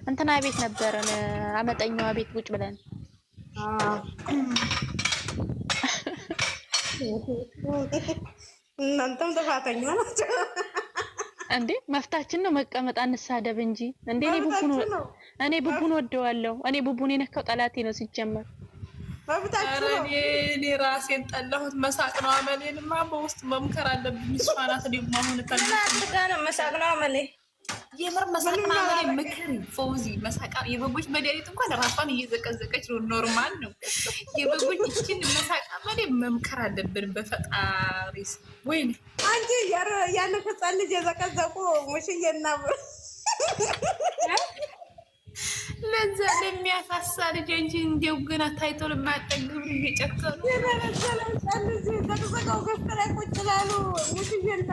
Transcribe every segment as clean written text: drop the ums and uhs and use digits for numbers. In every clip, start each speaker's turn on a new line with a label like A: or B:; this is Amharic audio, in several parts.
A: እንትና ቤት ነበረን አመጠኛዋ ቤት ቁጭ ብለን
B: እናንተም ጥፋተኛ ናቸው
A: እንዴ። መፍታችን ነው መቀመጥ አንሳደብ እንጂ እንዴ። እኔ ቡቡን ወደዋለሁ። እኔ ቡቡን የነካው ጠላቴ ነው ሲጀመር።
C: እኔ ራሴን ጠላሁት። መሳቅ ነው አመሌንማ በውስጥ መምከር አለብኝ። እሷ ናት ደግሞ አሁን
B: ነው መሳቅ ነው አመሌ
C: የምር መሳቅ ነው አመሌ። ምክር ፈውዚ መሳቅ የበጎች መድኃኒት እንኳን ራሷን እየዘቀዘቀች ነው። ኖርማል ነው። የበጎች እችን መሳቅ አመሌ መምከር አለብን በፈጣሪ ወይኔ
B: አንቺ ያን ህፃን ልጅ የዘቀዘቁ ሙሽዬና
C: ለዛ ለሚያሳሳ ልጅ እንጂ እንደው ገና ታይቶ ለማያጠግብ እየጨከኑ
B: ተዘጋው ገፍተ ላይ ቁጭ ላሉ ሙሽዬና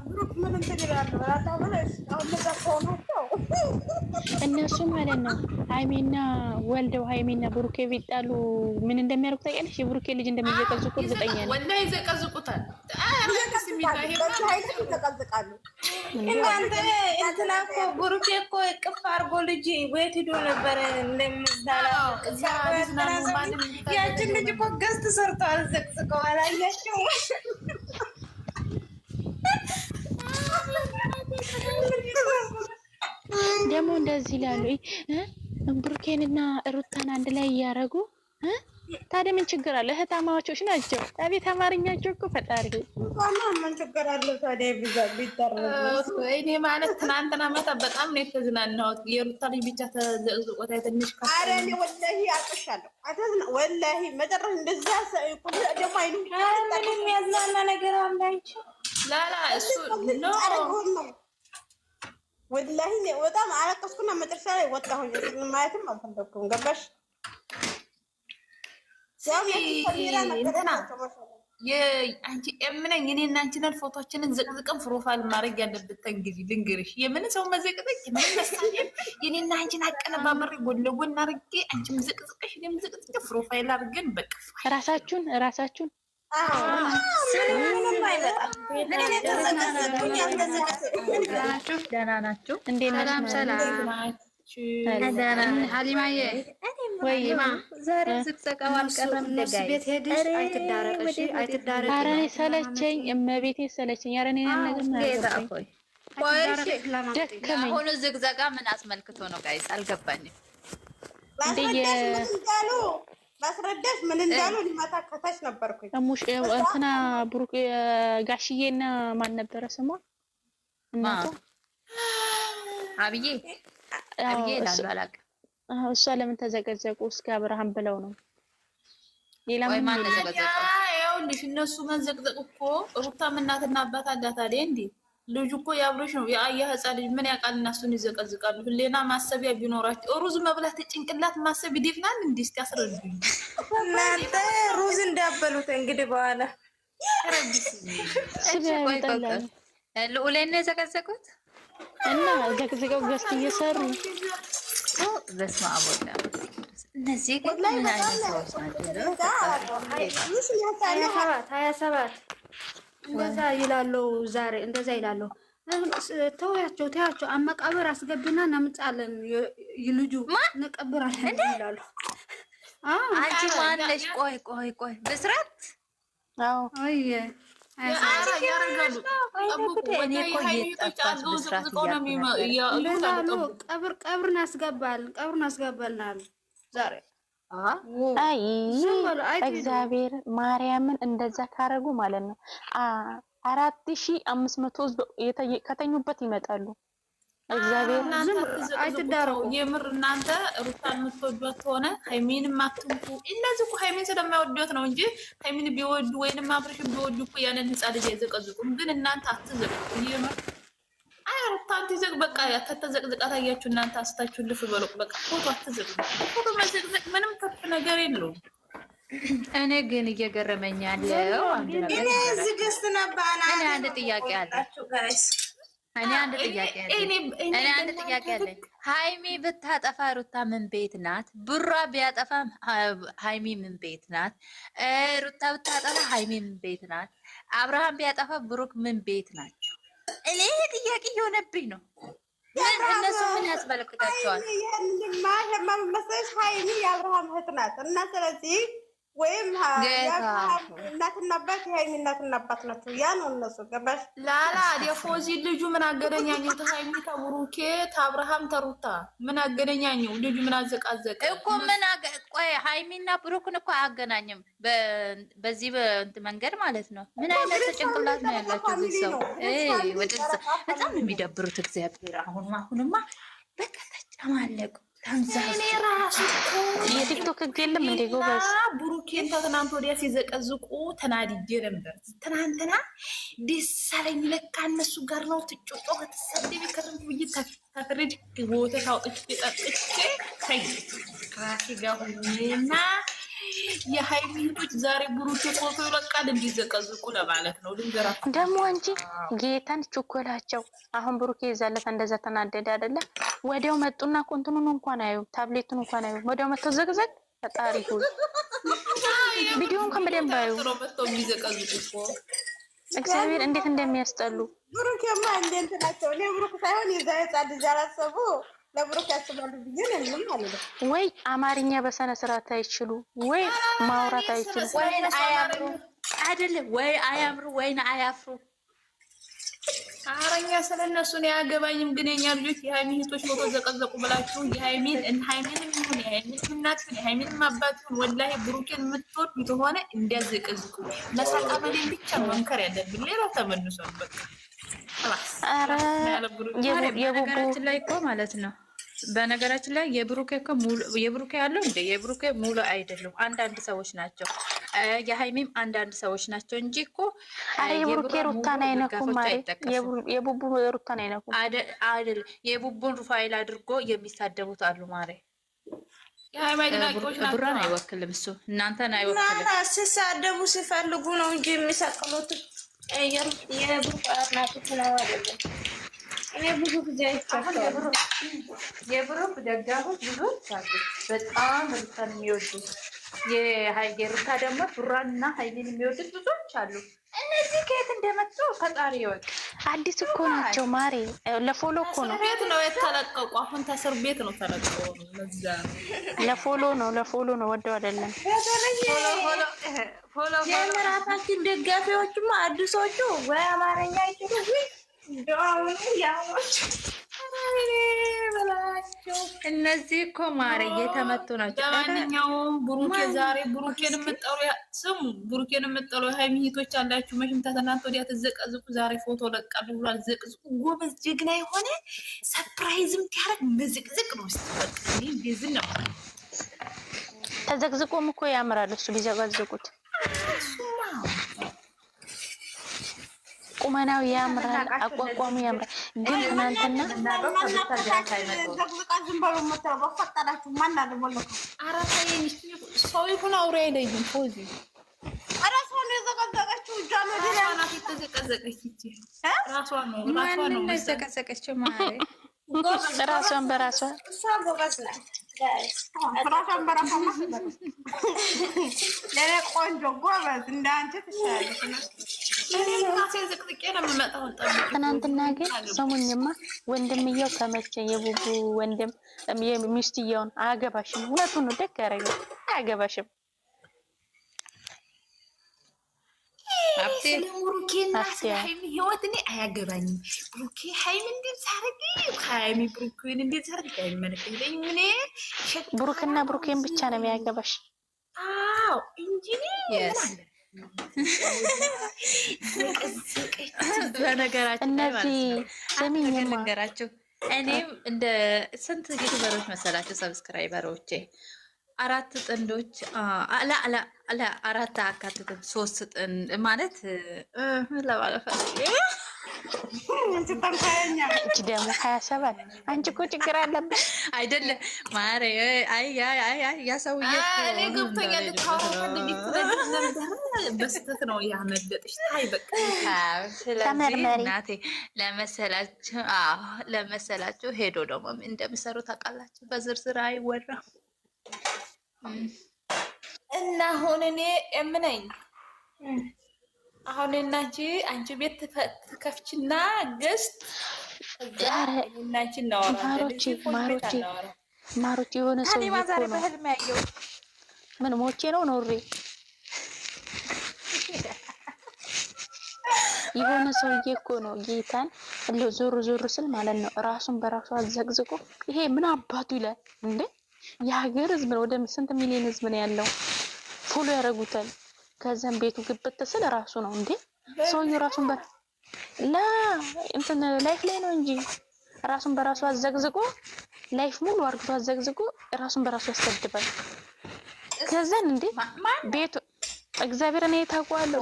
B: ብሩክ ምን እንትን ይላሉ። አላበለሽ አሁን ለዛ ከሆናቸው
A: እነሱ ማለት ነው ሃይሜና ወልደው ሃይሜና ብሩኬ ቢጣሉ ምን እንደሚያደርጉ ታውቂያለሽ? የብሩኬ ልጅ እንደሚዘቀዝቁ እርግጠኛ ነኝ።
C: ወላሂ ይዘቀዝቁታል።
B: ይዘቀዝቃሉ። እናንተ እንትና እኮ ብሩኬ እኮ እቅፍ አድርጎ ልጅ ቤት ሂዶ ነበረ እንደምዛላ ያችን ልጅ እኮ ገዝት ሰርተዋል። ዘቅዝቀው አላያቸው
A: ደግሞ እንደዚህ ይላሉ ብሩኬንና ሩታን አንድ ላይ እያደረጉ ታዲያ ምን ችግር አለ? እህታማቾች ናቸው። አቤት አማርኛቸው እኮ ፈጣሪ
B: ምን ችግር አለ ታዲያ? ቢደረጉ
C: እኔ ማለት ትናንትና ማታ በጣም ነው የተዝናናሁት። የሩታ ልጅ ብቻ ተዘቅዝቆታ ትንሽ
B: ኧረ እኔ ወላሂ አልቅሻለሁ። ወላሂ መጨረሻ እንደዛ ደግሞ አይኑ ምንም የሚያዝናና ነገር አለ አይቼው
C: ላላ እሱ ነው
B: ወላሂ በጣም አለቀስኩና መጨረሻ ላይ ወጣሁኝ። ማየትም አልፈለኩም። ገባሽ?
C: አንቺ የምነኝ እኔና አንቺ ነን ፎቶችንን ዘቅዝቀን ፕሮፋይል ማድረግ ያለበት እንግዲህ ልንገርሽ፣ የምን ሰው መዘቅዘቅ ምን መሳሌ የኔና አንቺን አቀነባበሬ ጎን ለጎን አድርጌ አንቺም ዘቅዝቀሽ እኔም ዘቅዝቄ ፕሮፋይል አድርገን በቃ
A: ራሳችሁን
D: ደህና ናችሁ?
A: እንዴት
D: ሀሊማዬ ወይ ዛሬ ስትሰቀው አልቀረም። ቤት ሄድሽ አይትዳረቅሽ አይትዳረቅ።
A: ኧረ እኔ ሰለቸኝ፣ እመቤቴ ሰለቸኝ። ኧረ እኔ
D: አሁኑ ዝግዘጋ ምን አስመልክቶ ነው ጋይስ? አልገባኝም።
B: ማስረዳሽ ምን እንዳሉ ሊመታ ከታች ነበርኩኝ።
A: እሙሽ እንትና ብሩክ ጋሽዬና ማን ነበረ ስሟ? እናቷ
D: አብዬ ይላሉ አላውቅም።
A: እሷ ለምን ተዘቀዘቁ? እስከ አብርሃም ብለው ነው። ሌላ
D: ወይ ማን ተዘቀዘቀ?
C: ይኸውልሽ እነሱ መዘቅዘቅ እኮ ሩታም እናትና አባት አላት አይደል እንዴ? ልጁ እኮ ያብሮሽ ነው። የአያ ህፃን ልጅ ምን ያውቃል? እና እሱን ይዘቀዝቃሉ። ሌላ ማሰቢያ ቢኖራቸው ሩዝ መብላት ጭንቅላት ማሰብ ይደፍናል እንዴ? እስቲ አስረዱኝ
B: እናንተ። ሩዝ እንዳበሉት እንግዲህ በኋላ
D: ልዑሌን ነው የዘቀዘቁት
A: እና ዘቅዝቀው ገዝት እየሰሩ
D: በስመ አብ ወወልድ እነዚህ ግን ምን አይነት ሰዎች ናቸው?
E: 27 እንደዛ ይላሉ። ዛሬ እንደዛ ይላሉ። ተያቸው አመቃብር አስገቢና እናምጣለን። ልጁ እንቀብራለን ይላሉ።
D: አንቺ ማነሽ? ቆይ ብስራት
E: ቀብርን አስገባልናል ዛሬ።
A: አይ እግዚአብሔር ማርያምን እንደዛ ካረጉ ማለት ነው 4500 ከተኙበት ይመጣሉ። እግዚአብሔር
B: አይትዳረቁ።
C: የምር እናንተ ሩታን የምትወዷት ሆነ ሃይሚንም አትንኩ። እነዚህ እኮ ሃይሚን ስለማይወዷት ነው እንጂ ሃይሚን ቢወዱ ወይንም አብርሽን ቢወዱ እኮ ያንን ህፃን ልጅ አይዘቀዝቁም። ግን እናንተ አትዘቅዙ። የምር አይ ሩታን ትዘቅ በቃ ከተዘቅዝቃ ታያችሁ። እናንተ አስታችሁ ልፍ በለቁ በቃ ፎቶ አትዘቅዙ። ፎቶ መዘቅዘቅ ምንም ከፍ ነገር የለውም።
D: እኔ ግን እየገረመኝ ያለው አንድ ጥያቄ አለ። እኔ አንድ ጥያቄ አለኝ። ሃይሚ ብታጠፋ ሩታ ምን ቤት ናት? ቡራ ቢያጠፋ ሃይሚ ምን ቤት ናት? ሩታ ብታጠፋ ሃይሚ ምን ቤት ናት? አብርሃም ቢያጠፋ ብሩክ ምን ቤት ናቸው? እኔ ጥያቄ የሆነብኝ ነው። ምን እነሱ ምን ያስመለክታቸዋል?
B: ይሄንማ መሰለሽ ሀይሚ የአብርሃም እህት ናት እና ስለዚህ ወይም የአብርሃም እናትና አባት የሀይሚ እናትና አባት ናቸው። ያ ነው እነሱ ገባሽ?
C: ላላ የፎዚ ልጁ ምን አገናኛኘው? ተሀይሚ ተብሩኬ ተአብርሃም ተሩታ ምን አገናኛኘው? ልጁ ምን አዘቃዘቀ
D: እኮ ምን ቆይ ሀይሚና ብሩክን እኮ አያገናኝም። በዚህ መንገድ ማለት ነው። ምን አይነት ጭንቅላት ነው ያላቸው እዚህ ሰው? ወደዛ በጣም የሚደብሩት እግዚአብሔር። አሁንማ በቃ ተጨማለቁ።
C: እኔ ራሱ
A: የቲክቶክ ህግ የለም እንዴ ጎበዝ?
C: ብሩኬን ትናንት ወዲያ ሲዘቀዝቁ ተናድጄ ነበር። ትናንትና ደስ አለኝ። ለካ እነሱ ጋር ነው ትጮጮ ከተሰደቢ ከረም ብዬ ተፍሬድ ወተት አውጥቼ ጠጥቼ ከይ ራሴ ጋር ሆኜና የሀይሚ እህቶች ዛሬ ብሩኬ ፎቶ ይለቃል እንዲዘቀዝቁ ለማለት ነው። ልንገራችሁ
A: ደግሞ እንጂ ጌታን ችኮላቸው። አሁን ብሩኬ ይዛለት እንደዛ ተናደደ አይደለ? ወዲያው መጡና እንትኑን እንኳን አዩ፣ ታብሌቱን እንኳን አዩ። ወዲያው መጥተው ዘግዘግ ፈጣሪ ሁሉ ቪዲዮውን ከመደም ባዩ እግዚአብሔር እንዴት እንደሚያስጠሉ።
B: ብሩኬማ እንዴት ናቸው? እኔ ብሩክ ሳይሆን የዛ ህጻን ልጅ አላሰቡ ለብሩክ ያስባሉ ብዬ ምንም አልልም።
A: ወይ አማርኛ በሰነ ስርዓት አይችሉ፣ ወይ ማውራት አይችሉ፣
D: ወይ አያምሩ አይደለም፣ ወይ አያምሩ፣ ወይ አያፍሩ።
C: አረኛ ስለነሱ ነው ያገባኝም። ግን የኛ ልጆች የሃይሚ እህቶች ፎቶ ዘቀዘቁ ብላችሁ የሃይሚን ይሁን የሃይሚን እናት የሃይሚን አባት ይሁን ወላሂ ብሩኬን የምትወድ የተሆነ እንዲያዘቀዝቁ መሳቃ በሌን ብቻ መንከር ያለብን ሌላው ተመልሶ በቃ
A: አረ
D: የቡቡ ላይ እኮ ማለት ነው። በነገራችን ላይ የብሩኬ ያለው እንደ የብሩኬ ሙሉ አይደለም። አንዳንድ ሰዎች ናቸው፣ የሃይሚም አንዳንድ ሰዎች ናቸው እንጂ እኮ
A: የብሩኬ ሩታን አይነኩም ማለት የቡቡ ሩታን አይነኩም
D: አይደል? የቡቡን ሩፋይል አድርጎ የሚሳደቡት አሉ ማሬ። ብሩን አይወክልም እሱ፣ እናንተን አይወክልም።
B: ሲሳደቡ ሲፈልጉ ነው እንጂ የሚሰቅሉት የብሩክ አድናቂዎች ነው አይደለም። እኔ ብዙ ጊዜ አይቻለሁ።
D: የብሩክ ደጋፊዎች ብዙዎች አሉ፣ በጣም ሩታን የሚወዱ። የሩታ ደግሞ ቡራንና ሀይሚን የሚወዱት ብዙዎች አሉ። እነዚህ ከየት እንደመጡ ፈጣሪ ይወቅ።
A: አዲስ እኮ ናቸው ማሬ። ለፎሎ እኮ ነው
C: ቤት ነው የተለቀቁ። አሁን ተስር ቤት ነው ተለቀቁ።
A: ለፎሎ ነው ወደው አይደለም።
B: የምራታችን ደጋፊዎችማ አዲሶቹ ወይ አማርኛ አይችሉ እንደውም ያዎች
D: እነዚህ እኮ ማሬ የተመቱ ናቸው።
C: ለማንኛውም ብሩኬ ዛሬ ብሩኬን የምጠሩ ስሙ፣ ብሩኬን የምጠሩ ሃይሚ እህቶች አላችሁ መቼም ተናንተ ወዲያ ተዘቀዝቁ። ዛሬ ፎቶ ለቃሉ ብሏል። ዘቅዝቁ። ጎበዝ ጀግና የሆነ ሰርፕራይዝም ያረግ መዝቅዝቅ ነው። በቃ እንደዚህ ነው።
A: ተዘቅዝቆም እኮ ያምራል እሱ ቢዘቀዝቁት። ቁመናው ያምራል፣ አቋቋሙ ያምራል። ግን ትናንትና
C: ሰው ይሁን አውሬ አይለይም። ፎዚ
B: ራሷን የዘቀዘቀችው
D: ዘቀዘቀችው ማለት
A: ራሷን በራሷ
B: እሷ ጎበዝ ናት። ራሷን በራሷ ለኔ ቆንጆ ጎበዝ እንዳንቺ ትሻለች።
A: ትናንትና ግን ሰሙኝማ ወንድምየው ተመቸ። የቡቡ ወንድም የሚስትየውን አያገባሽም። እውነቱን ነው። ደግ ያደረገ አያገባሽም።
C: ብሩኬና ሃይሚ ህይወት እኔ አያገባኝም። ብሩኬ ሃይሚ እንዴት ሳረግ ሃይሚ ብሩኬን እንዴት ሳረግ አይመለከተኝ። ምን
A: ብሩክና ብሩኬን ብቻ ነው የሚያገባሽ።
C: አዎ እንጂ
D: በነገራችን
A: እነዚህ ሰሚኝማ
D: ነገራችሁ። እኔም እንደ ስንት ዩቲዩበሮች መሰላችሁ ሰብስክራይበሮቼ 4 ጥንዶች አላ 4 አካትተን 3 ጥንድ ማለት ለማለት
A: አንቺ ደግሞ 27 አንቺ እኮ ችግር አለብሽ
D: አይደለም ማሬ። ያሰውዬ
C: እኔ ገብቶኛል። በስተት ነው ያመለጥሽ። ታይ በቃ
D: ስለዚህ እናቴ ለመሰላችሁ ሄዶ ደግሞ እንደምሰሩ ታውቃላችሁ። በዝርዝር አይወራም።
C: እና አሁን እኔ እምነኝ አሁን እናንቺ አንቺ ቤት ትከፍችና ገስት
A: ማሮቼ የሆነ ሰው እኮ ነው። ምን ሞቼ ነው ኖሬ የሆነ ሰውዬ እኮ ነው ጌታን ዞር ዞር ስል ማለት ነው ራሱን በራሱ አዘግዝቆ ይሄ ምን አባቱ ይላል እንዴ? የሀገር ህዝብ ነው፣ ወደ ስንት ሚሊዮን ህዝብ ነው ያለው፣ ፎሎ ያደርጉታል። ከዛም ቤቱ ግብት ስል ራሱ ነው እንዴ ሰውዬው ራሱን እንትን ላይፍ ላይ ነው እንጂ ራሱን በራሱ አዘግዝቆ ላይፍ ሙሉ አርግቶ አዘግዝቆ ራሱን በራሱ ያሰድባል። ከዛን እንዴ ቤቱ እግዚአብሔርን የታውቀዋለሁ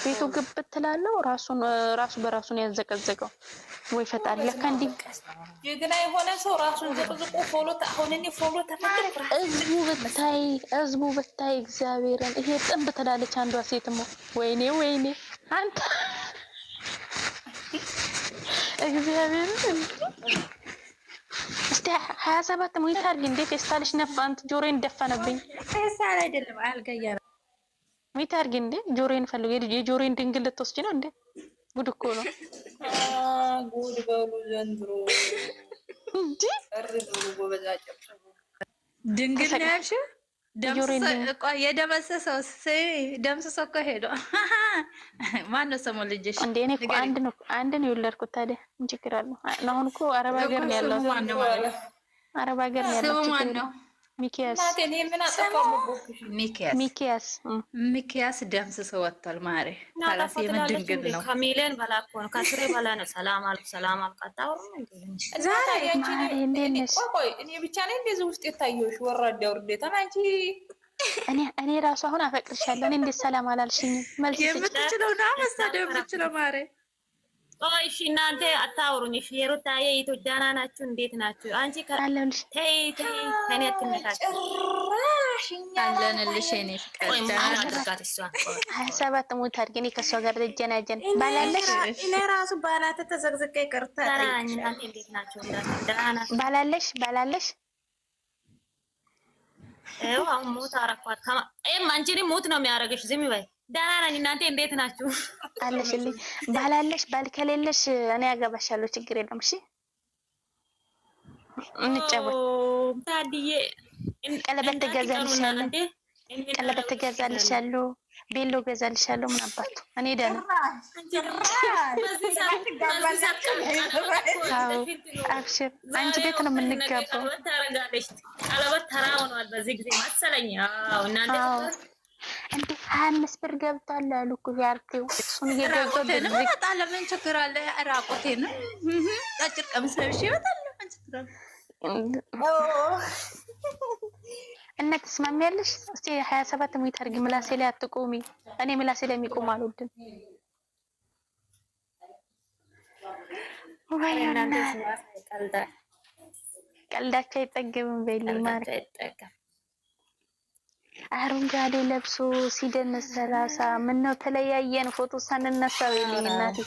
A: ቤቱ ግብት ትላለው ራሱ በራሱን ያዘቀዘቀው ወይ ፈጣሪ ለካ እንዲህ
C: የግና የሆነ ሰው ራሱን ዘቅዝቆ ፎሎ ተፈጥሮ
A: ህዝቡ ብታይ እግዚአብሔርን ይሄ ጥንብ ትላለች አንዷ ሴትሞ ወይኔ አንተ እግዚአብሔርን እስቲ 27 ሙይት አድርጊ እንዴ ፌስታልሽ ነፋ አንተ ጆሮዬን ደፈነብኝ።
D: ፌስታል አይደለም አልገያ
A: ሙይት አድርጊ እንዴ ጆሮዬን ፈልጉ የጆሮዬን ድንግል ልትወስጂ ነው እንዴ? ጉድ እኮ ነው።
C: ጉድ በሉ ዘንድሮ
A: እንዴ
D: ድንግል ነው ያልሽው? የደመሰሰው ደምስሶ እኮ ሄዶ ማነው ስሙ ልጅሽ?
A: እንዴ እኔ እኮ አንድ ነው የወለድኩት። ታዲያ ምን ችግር አለው? አሁን እኮ አረብ ሀገር ነው ያለው። አረብ ሀገር ነው ያለው።
D: ስሙ ማን ነው? ሚኪያስ ደምስሶ ወጥቷል። ማሬ ታላስ የምን ድንግል ነው?
F: ከሚሊዮን በላይ እኮ ነው። ከስሬ በላይ ነው። ሰላም አልኩ አታወሩም እንዴ?
C: እኔ ብቻ ነኝ እንደዚህ ውስጥ የታየሁሽ ወራዳ ውርዴታ አንቺ።
A: እኔ ራሱ አሁን አፈቅርሻለሁ። እኔ እንዴት ሰላም አላልሽኝም? መልስ
D: የምትችለው ነው መሳደብ የምትችለው ማሬ።
F: እሺ እናንተ አታውሩኝ። እሺ የሩታዬ እህቶች ደህና ናችሁ? እንዴት ናችሁ? አንቺ
A: ካለልሽ
F: ተይ ከኔ አትነካችሁ።
D: አለንልሽ እኔ ፍቅር
F: አድርጋት እሷን
A: 27 ሙት አድርጊ። እኔ ከእሷ ጋር ልጀናጀን ባላለሽ
F: እኔ ራሱ ባላተ ተዘግዝቀ ይቅርታ እናንተ እንዴት ናችሁ? ደህና
A: ባላለሽ
F: አሁን ሞት አረኳት። አንቺን ሞት ነው የሚያደርግሽ። ዝም በይ። ደህና ነኝ። እናንተ እንዴት ናችሁ?
A: አለሽልኝ። ባል ከሌለሽ እኔ ያገባሻለሁ። ችግር የለም። እሺ እንጫወት።
F: ታዲዬ
A: ቀለበት ትገዛልሻለሁ፣ ቤሎ ገዛልሻለሁ። ምን አባቱ እኔ ደህና አብሽር። አንቺ ቤት ነው የምንጋባው።
F: ቀለበት ተራ ሆኗል በዚህ ጊዜ መሰለኝ። እናንተ
A: እንዴ 25 ብር ገብቷል አሉ እኮ ያርቴው እሱን እየገዛው
D: በጣም ለምን ችግር አለ? ራቆቴ ነው አጭር ቀሚስ ለብሼ ይወጣል። ምን ችግር አለ?
A: እና ተስማሚያለሽ? እስቲ 27 ሙይት አድርጊ። ምላሴ ላይ አትቆሚ። እኔ ምላሴ ላይ የሚቆም አልወድም። ቀልዳቸው አይጠገብም። በይልኝ ማለት አረንጓዴ ለብሶ ሲደንስ ሰላሳ ምነው ተለያየን ፎቶ ሳንነሳ በይልኝ እናቴ።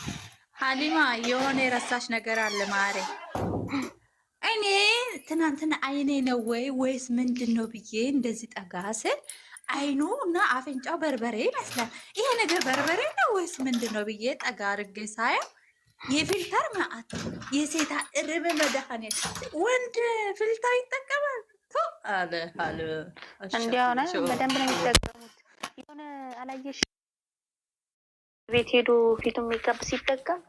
D: ሀሊማ የሆነ የረሳሽ ነገር አለ ማሬ። እኔ ትናንትና አይኔ ነው ወይስ ምንድን ነው ብዬ እንደዚህ ጠጋ ስል አይኑ እና አፍንጫው በርበሬ ይመስላል። ይሄ ነገር በርበሬ ነው ወይስ ምንድን ነው ብዬ ጠጋ አድርጌ ሳየው የፊልተር ማአት የሴታ እርብ መድኃኒት ወንድ ፊልተር ይጠቀማል አለ
A: እንዲያው ነው በደንብ ነው የሚጠቀሙት። የሆነ አላየሽ ቤት ሄዶ ፊቱን ሜካፕ ሲጠቀም